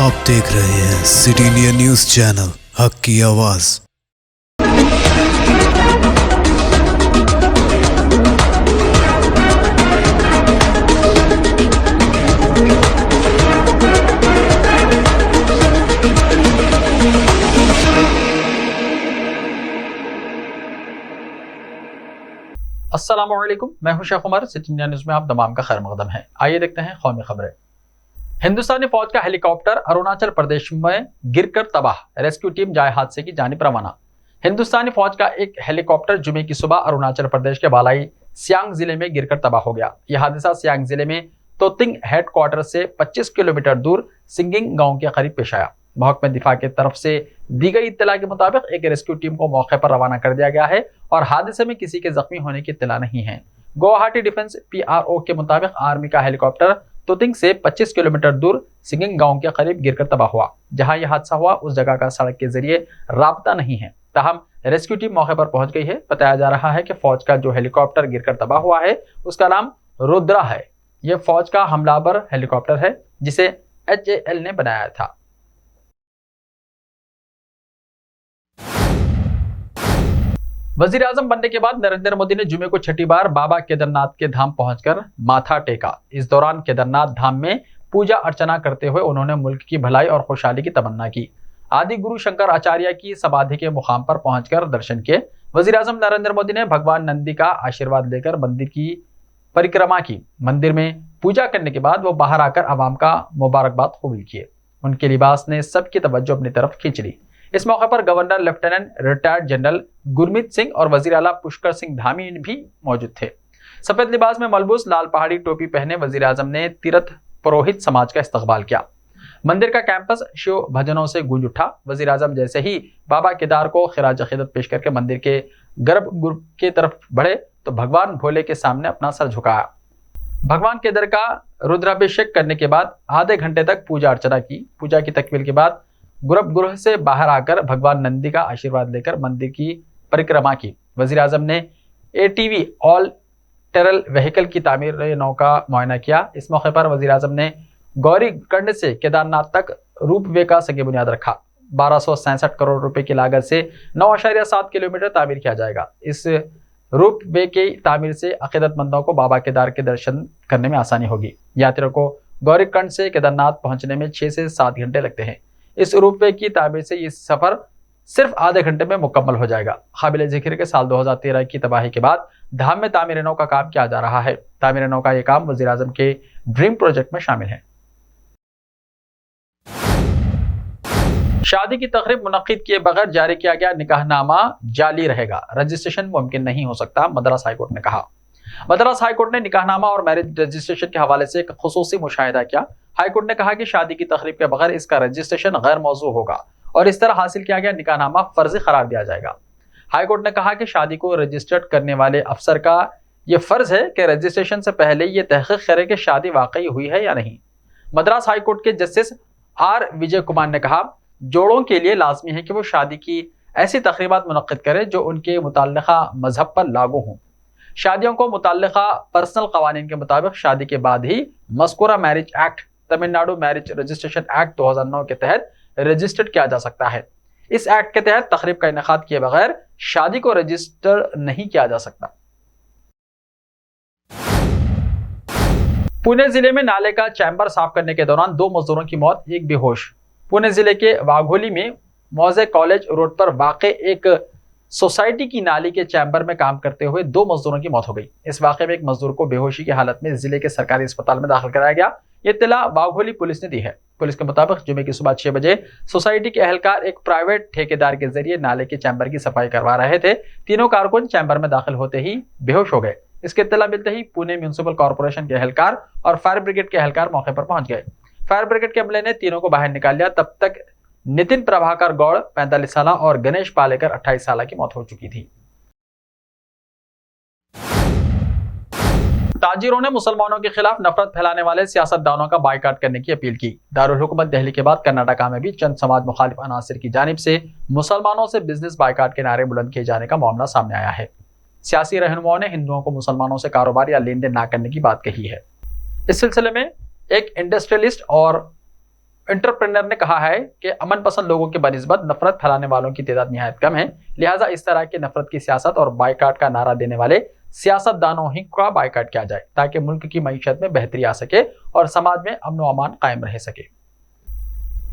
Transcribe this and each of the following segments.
आप देख रहे हैं सिटी इंडिया न्यूज चैनल, हक की आवाज। अस्सलामुअलैकुम, मैं हूं Sheikh Umar. City India News में आप तमाम का खैर मकदम है। आइए देखते हैं कौमी खबरें। हिंदुस्तानी फौज का हेलीकॉप्टर अरुणाचल प्रदेश में गिरकर तबाह, रेस्क्यू टीम जाए हादसे की जानिब रवाना। हिंदुस्तानी फौज का एक हेलीकॉप्टर जुमे की सुबह अरुणाचल प्रदेश के बालाई सियांग जिले में गिरकर तबाह हो गया। यह हादसा सियांग जिले में तोतिंग हेडक्वार्टर से 25 किलोमीटर दूर सिंगिंग गांव के करीब पेश आया। महकमे दिफा की तरफ से दी गई इत्तला के मुताबिक एक रेस्क्यू टीम को मौके पर रवाना कर दिया गया है और हादसे में किसी के जख्मी होने की इत्तला नहीं है। गुवाहाटी डिफेंस PRO के मुताबिक आर्मी का हेलीकॉप्टर तुतिंग से 25 किलोमीटर दूर सिंगिंग गांव के करीब गिरकर तबाह हुआ। जहां यह हादसा हुआ उस जगह का सड़क के जरिए राब्ता नहीं है, ताहम रेस्क्यू टीम मौके पर पहुंच गई है। बताया जा रहा है कि फौज का जो हेलीकॉप्टर गिरकर तबाह हुआ है उसका नाम रुद्रा है। यह फौज का हमलावर हेलीकॉप्टर है जिसे HAL ने बनाया था। वजीर आजम बनने के बाद नरेंद्र मोदी ने जुमे को छठी बार बाबा केदारनाथ के धाम पहुंचकर माथा टेका। इस दौरान केदारनाथ धाम में पूजा अर्चना करते हुए उन्होंने मुल्क की भलाई और खुशहाली की तमन्ना की। आदि गुरु शंकर आचार्य की समाधि के मुकाम पर पहुंचकर दर्शन किए। वजीर आजम नरेंद्र मोदी ने भगवान नंदी का आशीर्वाद लेकर मंदिर की परिक्रमा की। मंदिर में पूजा करने के बाद वो बाहर आकर आवाम का मुबारकबाद कबूल किए। उनके लिबास ने सबकी तवज्जो अपनी तरफ खींच ली। इस मौके पर governor lieutenant retired general Gurmeet Singh और वजीर आला पुष्कर सिंह धामी भी मौजूद थे। सफेद लिबास में मलबूस लाल पहाड़ी टोपी पहने वजीर आजम ने तीर्थ पुरोहित समाज का इस्तकबाल किया। मंदिर का कैंपस शिव भजनों से गूंज उठा। वजीर आजम जैसे ही बाबा केदार को खिराज अकीदत पेश करके मंदिर के गर्भगृह की तरफ बढ़े तो भगवान भोले के सामने अपना सर झुकाया। भगवान केदार का रुद्राभिषेक करने के बाद आधे घंटे तक पूजा अर्चना की। पूजा की तकमील के बाद गर्भगृह से बाहर आकर भगवान नंदी का आशीर्वाद लेकर मंदिर की परिक्रमा की। वजीर आजम ने ATV ऑल टेरल व्हीकल की तामीर नौ का मुआयना किया। इस मौके पर वजीर आजम ने गौरी कंड से केदारनाथ तक रूपवे का संग बुनियाद रखा। 1267 करोड़ रुपए की लागत से 9.7 किलोमीटर तामीर किया जाएगा। इस रूपवे की तामीर से अकीदतमंदों को बाबा केदार के दर्शन करने में आसानी होगी। यात्रियों को गौरी कंड से केदारनाथ पहुंचने में 6 से 7 घंटे लगते हैं। इस रूपवे की तामीर से ये सफर सिर्फ आधे घंटे में मुकम्मल हो जाएगा। काबिल जिक्र के साल 2013 की तबाही के बाद धाम में तामीर नौ का काम किया जा रहा है। तामीर नौ का यह काम वजीर आजम के ड्रीम प्रोजेक्ट में शामिल है। शादी की तकरीब मुनक्किद किए बगैर जारी किया गया निकाहनामा जाली रहेगा, रजिस्ट्रेशन मुमकिन नहीं हो सकता, मद्रास हाईकोर्ट ने कहा। मद्रास हाईकोर्ट ने निकाहनामा और मैरिज रजिस्ट्रेशन के हवाले से एक खुसूसी मुशाहिदा किया। हाईकोर्ट ने कहा कि शादी की तकरीब के बगैर इसका रजिस्ट्रेशन गैर मौजू होगा और इस तरह हासिल किया गया निकाहनामा फर्जी करार दिया जाएगा। हाईकोर्ट ने कहा कि शादी को रजिस्टर्ड करने वाले अफसर का यह फर्ज है कि रजिस्ट्रेशन से पहले यह तहकीक करे कि शादी वाकई हुई है या नहीं। मद्रास हाईकोर्ट के जस्टिस R विजय कुमार ने कहा, जोड़ों के लिए लाजमी है कि वो शादी की ऐसी तकरीबात मुनक्किद करें जो उनके मुताल्लिका मजहब पर लागू हों। शादियों को मुताल्लिका पर्सनल कवानीन के मुताबिक शादी के बाद ही मज़कूरा marriage act, Tamil Nadu marriage registration act 2009 के तहत रजिस्टर्ड किया जा सकता है। इस एक्ट के तहत तकरीब का इनेकाद किए बगैर शादी को रजिस्टर नहीं किया जा सकता। पुणे जिले में नाले का चैम्बर साफ करने के दौरान 2 मजदूरों की मौत, एक बेहोश। पुणे जिले के वाघोली में मौजे कॉलेज रोड पर वाक़े एक सोसाइटी की नाली के चैम्बर में काम करते हुए 2 मजदूरों की मौत हो गई। इस वाक़े में एक मजदूर को बेहोशी की हालत में जिले के सरकारी अस्पताल में दाखिल कराया गया। ये इत्तला वाघोली पुलिस ने दी है। पुलिस के मुताबिक जुमे की सुबह 6 बजे सोसाइटी के एहलकार एक प्राइवेट ठेकेदार के जरिए नाले के चैम्बर की सफाई करवा रहे थे। तीनों कारकुन चैम्बर में दाखिल होते ही बेहोश हो गए। इसकी इत्तला मिलते ही पुणे म्यूनिसिपल कॉर्पोरेशन के एहलकार और फायर ब्रिगेड के एहलकार मौके पर पहुंच गए। फायर ब्रिगेड के अमले ने तीनों को बाहर निकाल लिया। तब तक नितिन प्रभाकर गौड़ 45 साल और गणेश पालेकर 28 साल की मौत हो चुकी थी। ताजिरों ने मुसलमानों के खिलाफ नफरत फैलाने वाले सियासतदानों का बाइकाट करने की अपील की। दारुल हुकूमत दिल्ली के बाद कर्नाटका में भी चंद समाज मुखालिफ अनासिर की जानिब से मुसलमानों से बिजनेस बाइकाट के नारे बुलंद किए जाने का मामला सामने आया है। सियासी रहनुमाओं ने हिंदुओं को मुसलमानों से कारोबार या लेन देन न करने की बात कही है। इस सिलसिले में एक इंडस्ट्रियलिस्ट और एंटरप्रेन्योर ने कहा है कि अमन पसंद लोगों के बनिस्बत नफरत फैलाने वालों की तादाद निहायत कम है, लिहाजा इस तरह की नफरत की सियासत और बाइकाट का नारा देने वाले सियासतदानों ही का बाइकाट किया जाए ताकि मुल्क की मईशत में बेहतरी आ सके और समाज में अमन व अमान कायम रह सके।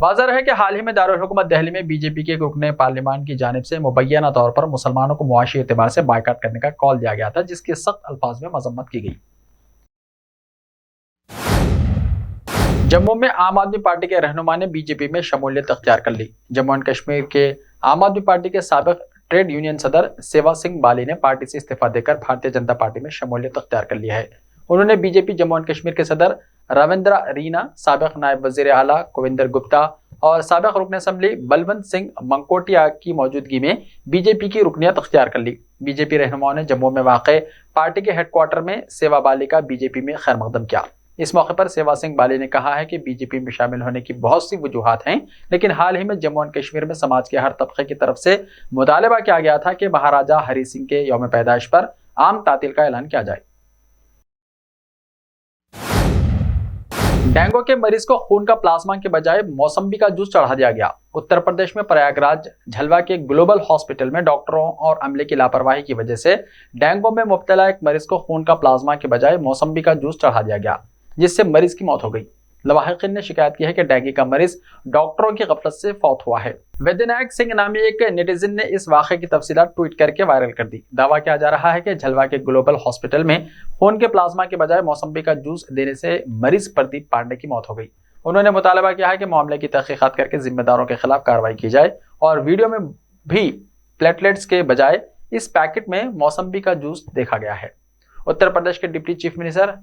वाज़ह है कि हाल ही में दारुल हुकूमत दिल्ली में बीजेपी के रुकने पार्लियामान की जानिब से मुबैना तौर पर मुसलमानों को मुआशी एतबार से बाइकाट करने का कॉल दिया गया था, जिसकी सख्त अल्फाज में मजम्मत की गई। जम्मू में आम आदमी पार्टी के रहनुमा ने बीजेपी में शमूलियत अख्तियार कर ली। जम्मू एंड कश्मीर के आम आदमी पार्टी के साबिक ट्रेड यूनियन सदर सेवा सिंह बाली ने पार्टी से इस्तीफा देकर भारतीय जनता पार्टी में शमूलियत अख्तियार कर लिया है। उन्होंने बीजेपी जम्मू एंड कश्मीर के सदर रविंद्र रीना, साबिक नायब वजीर आला कुविंदर गुप्ता और साबिक रुकन असम्बली बलवंत सिंह मंकोटिया की मौजूदगी में बीजेपी की रुकनियत अख्तियार कर ली। बीजेपी रहनुमाओं ने जम्मू में वाक़ पार्टी के हेडक्वार्टर में सेवा बाली का बीजेपी में खैर मकदम किया। इस मौके पर सेवा सिंह बाली ने कहा है कि बीजेपी में शामिल होने की बहुत सी वजूहात हैं, लेकिन हाल ही में जम्मू एंड कश्मीर में समाज के हर तबके की तरफ से मुतालबा किया गया था कि महाराजा हरि सिंह के यौम पैदाइश पर आम तातील का ऐलान किया जाए। डेंगू के मरीज को खून का प्लाज्मा के बजाय मौसम्बी का जूस चढ़ा दिया गया। उत्तर प्रदेश में प्रयागराज झलवा के ग्लोबल हॉस्पिटल में डॉक्टरों और अमले की लापरवाही की वजह से डेंगू में मुब्तला एक मरीज को खून का प्लाज्मा के बजाय मौसम्बी का जूस चढ़ा दिया गया, जिससे मरीज की मौत हो गई। लवाहिकीन ने शिकायत की है कि डेंगू का मरीज डॉक्टरों की गफलत से फौत हुआ है। वैद्यनायक सिंह नामी एक नेटिजन ने इस वाक़े की तफसीलात ट्वीट करके वायरल कर दी। दावा किया जा रहा है कि झलवा के ग्लोबल हॉस्पिटल में खून के प्लाज्मा के बजाय मौसम्बी का जूस देने से मरीज प्रदीप पांडे की मौत हो गई। उन्होंने मुतालबा किया है कि मामले की तहकीकात करके जिम्मेदारों के खिलाफ कार्रवाई की जाए और वीडियो में भी प्लेटलेट्स के बजाय इस पैकेट में मौसम्बी का जूस देखा गया है। उत्तर प्रदेश के डिप्टी चीफ मिनिस्टर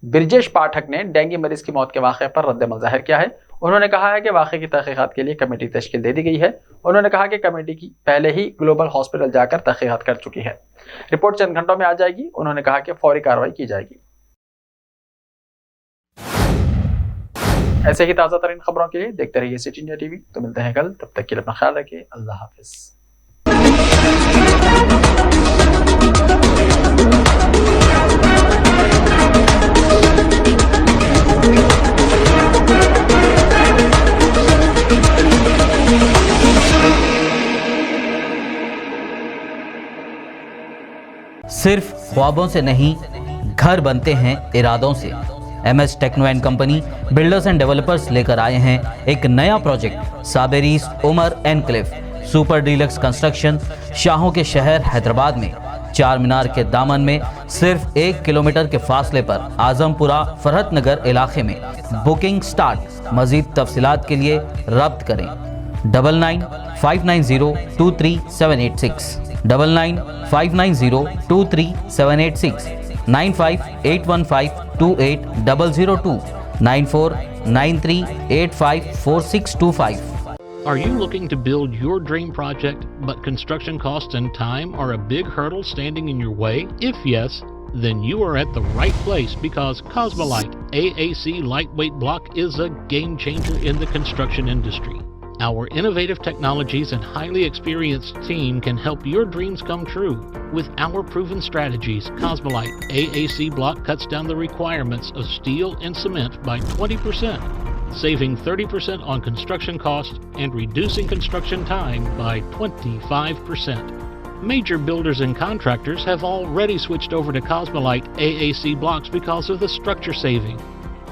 ब्रिजेश पाठक ने डेंगू मरीज की मौत के वाक़े पर रद्द-ए-अमल जाहिर किया है। उन्होंने कहा है कि वाक़े की तहकीकात के लिए कमेटी तश्कील दे दी गई है। उन्होंने कहा कि कमेटी की पहले ही ग्लोबल हॉस्पिटल जाकर तहकीकात कर चुकी है। रिपोर्ट चंद घंटों में आ जाएगी। उन्होंने कहा कि फौरी कार्रवाई की जाएगी। ऐसे ही ताज़ा तरीन खबरों के लिए देखते रहिए सिटी इंडिया टीवी। तो मिलते हैं कल, तब तक के लिए अपना ख्याल रखिए। अल्लाह हाफिज़। सिर्फ ख्वाबों से नहीं, घर बनते हैं इरादों से। MS techno and company builders and developers लेकर आए हैं एक नया project Sabereez Umar enclave super deluxe construction. शाहों के शहर हैदराबाद में चार मीनार के दामन में सिर्फ 1 किलोमीटर के फासले पर आजमपुरा फरहत नगर इलाके में बुकिंग स्टार्ट। मजीद तफसीलात के लिए रब्त करें 9959023786 9959023786 9581528002 9493854625। Are you looking to build your dream project, but construction costs and time are a big hurdle standing in your way? If yes, then you are at the right place, because Cosmolite AAC lightweight block is a game changer in the construction industry. Our innovative technologies and highly experienced team can help your dreams come true. With our proven strategies, Cosmolite AAC block cuts down the requirements of steel and cement by 20%, saving 30% on construction costs and reducing construction time by 25%. Major builders and contractors have already switched over to Cosmolite AAC blocks because of the structure saving,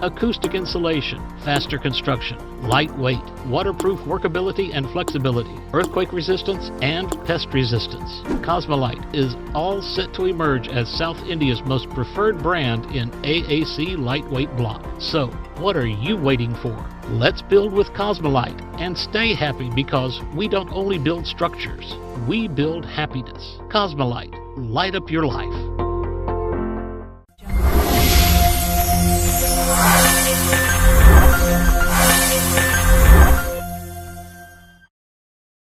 acoustic insulation, faster construction, lightweight, waterproof workability and flexibility, earthquake resistance, and pest resistance. Cosmolite is all set to emerge as South India's most preferred brand in AAC lightweight block. So, what are you waiting for? Let's build with Cosmolite and stay happy, because we don't only build structures, we build happiness. Cosmolite, light up your life.